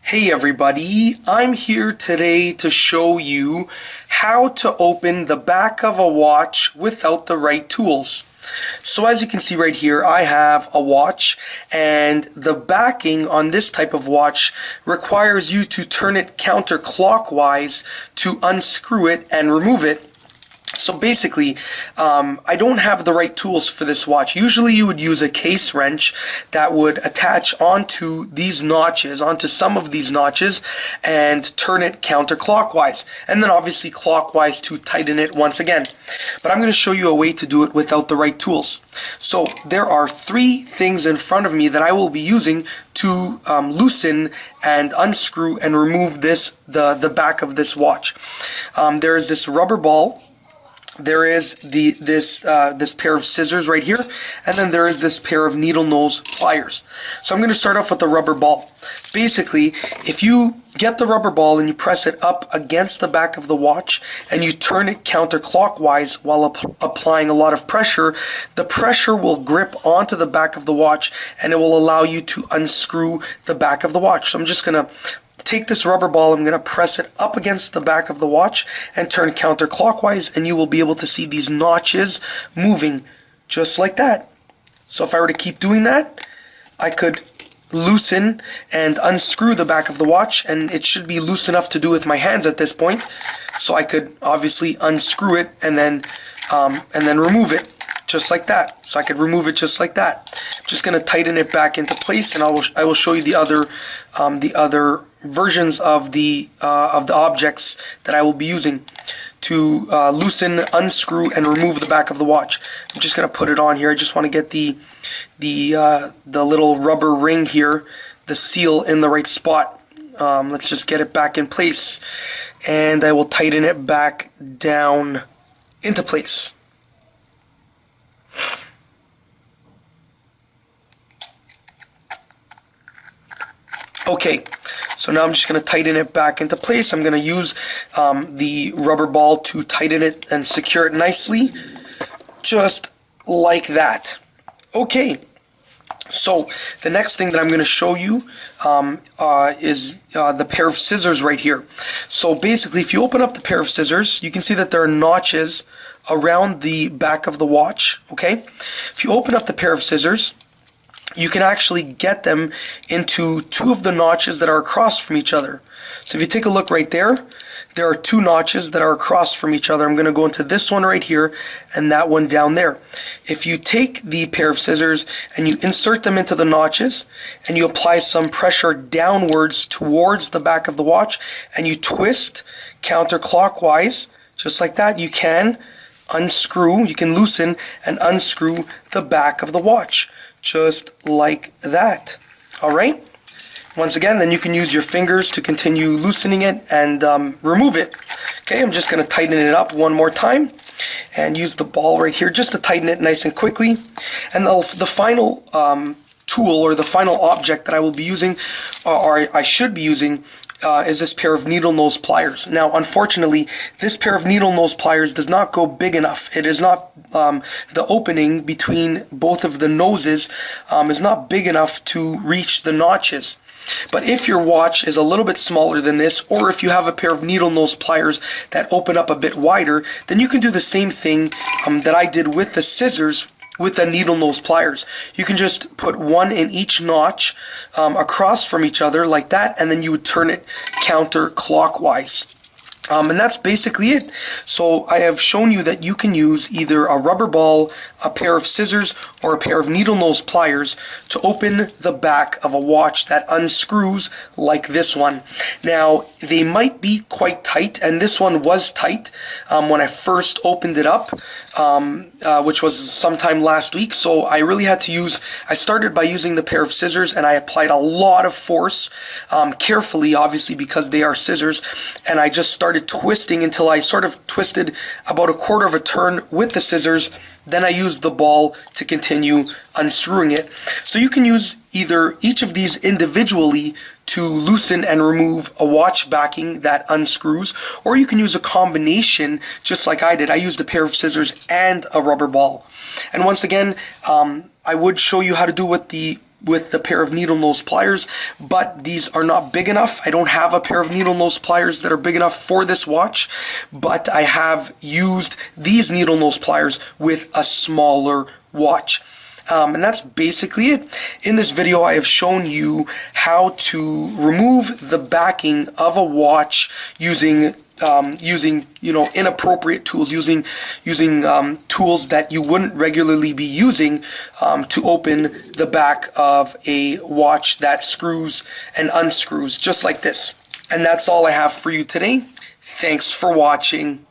Hey everybody, I'm here today to show you how to open the back of a watch without the right tools. So as you can see right here, I have a watch, and the backing on this type of watch requires you to turn it counterclockwise to unscrew it and remove it. So basically, I don't have the right tools for this watch. Usually you would use a case wrench that would attach onto these notches, onto some of these notches, and turn it counterclockwise. And then obviously clockwise to tighten it once again. But I'm going to show you a way to do it without the right tools. So there are three things in front of me that I will be using to loosen and unscrew and remove the back of this watch. There is this rubber ball. There is this pair of scissors right here, and then there is this pair of needle nose pliers. So I'm going to start off with the rubber ball. Basically, if you get the rubber ball and you press it up against the back of the watch and you turn it counterclockwise while applying a lot of pressure, the pressure will grip onto the back of the watch and it will allow you to unscrew the back of the watch. So I'm just going to take this rubber ball, I'm going to press it up against the back of the watch and turn counterclockwise, and you will be able to see these notches moving just like that. So if I were to keep doing that, I could loosen and unscrew the back of the watch, and it should be loose enough to do with my hands at this point. So I could obviously unscrew it and then remove it just like that. So I could remove it just like that. I'm just going to tighten it back into place, and I will show you the other versions of the objects that I will be using to loosen, unscrew, and remove the back of the watch. I'm just going to put it on here. I just want to get the little rubber ring here, the seal, in the right spot. Let's just get it back in place, and I will tighten it back down into place. Okay, so now I'm just going to tighten it back into place. I'm going to use the rubber ball to tighten it and secure it nicely, just like that. Okay, so the next thing that I'm going to show you is the pair of scissors right here. So basically, if you open up the pair of scissors, you can see that there are notches around the back of the watch. Okay, if you open up the pair of scissors, you can actually get them into two of the notches that are across from each other. So if you take a look right there, there are two notches that are across from each other. I'm going to go into this one right here and that one down there. If you take the pair of scissors and you insert them into the notches and you apply some pressure downwards towards the back of the watch and you twist counterclockwise, just like that, you can loosen and unscrew the back of the watch. Just like that. Alright? Once again, then you can use your fingers to continue loosening it and remove it. Okay, I'm just going to tighten it up one more time and use the ball right here just to tighten it nice and quickly. And the final tool, or the final object that I will be using, or I should be using, is this pair of needle nose pliers. Now, unfortunately, this pair of needle nose pliers does not go big enough. It is not, the opening between both of the noses is not big enough to reach the notches. But if your watch is a little bit smaller than this, or if you have a pair of needle nose pliers that open up a bit wider, then you can do the same thing that I did with the scissors with the needle nose pliers. You can just put one in each notch across from each other like that, and then you would turn it counterclockwise. And that's basically it. So I have shown you that you can use either a rubber ball, a pair of scissors, or a pair of needle nose pliers to open the back of a watch that unscrews like this one. Now, they might be quite tight, and this one was tight when I first opened it up, which was sometime last week. So I really had to I started by using the pair of scissors, and I applied a lot of force, carefully, obviously, because they are scissors, and I just started twisting until I sort of twisted about a quarter of a turn with the scissors. Then I used the ball to continue unscrewing it. So you can use either each of these individually to loosen and remove a watch backing that unscrews, or you can use a combination just like I did. I used a pair of scissors and a rubber ball. And once again, I would show you how to do with the with the pair of needle nose pliers, but these are not big enough. I don't have a pair of needle nose pliers that are big enough for this watch, but I have used these needle nose pliers with a smaller watch. And that's basically it. In this video, I have shown you how to remove the backing of a watch using inappropriate tools, using tools that you wouldn't regularly be using to open the back of a watch that screws and unscrews just like this. And that's all I have for you today. Thanks for watching.